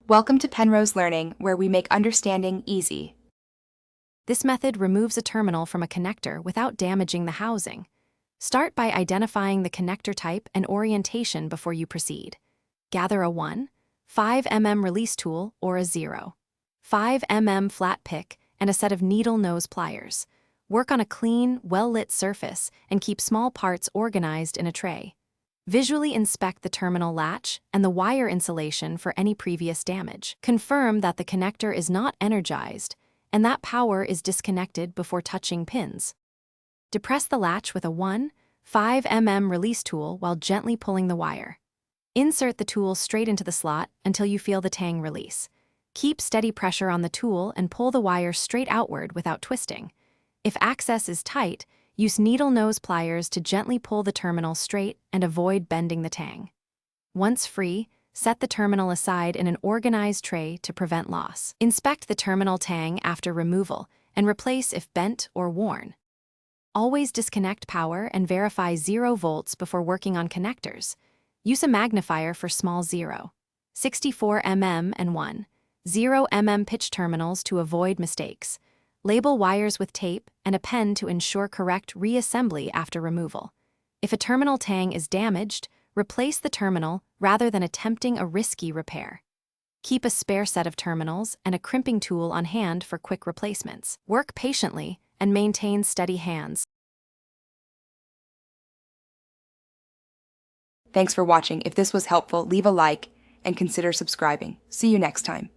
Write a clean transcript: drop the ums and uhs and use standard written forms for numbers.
Welcome to Penrose Learning, where we make understanding easy. This method removes a terminal from a connector without damaging the housing. Start by identifying the connector type and orientation before you proceed. Gather a 1, 5 mm release tool or a 0, 5 mm flat pick and a set of needle nose pliers. Work on a clean, well-lit surface and keep small parts organized in a tray. Visually inspect the terminal latch and the wire insulation for any previous damage. Confirm that the connector is not energized and that power is disconnected before touching pins. Depress the latch with a 1, 5 mm release tool while gently pulling the wire. Insert the tool straight into the slot until you feel the tang release. Keep steady pressure on the tool and pull the wire straight outward without twisting. If access is tight, use needle nose pliers to gently pull the terminal straight and avoid bending the tang. Once free, set the terminal aside in an organized tray to prevent loss. Inspect the terminal tang after removal and replace if bent or worn. Always disconnect power and verify 0 volts before working on connectors. Use a magnifier for small 0, 64 mm and 1, 0 mm pitch terminals to avoid mistakes. Label wires with tape and a pen to ensure correct reassembly after removal. If a terminal tang is damaged, replace the terminal rather than attempting a risky repair. Keep a spare set of terminals and a crimping tool on hand for quick replacements. Work patiently and maintain steady hands. Thanks for watching. If this was helpful, leave a like and consider subscribing. See you next time.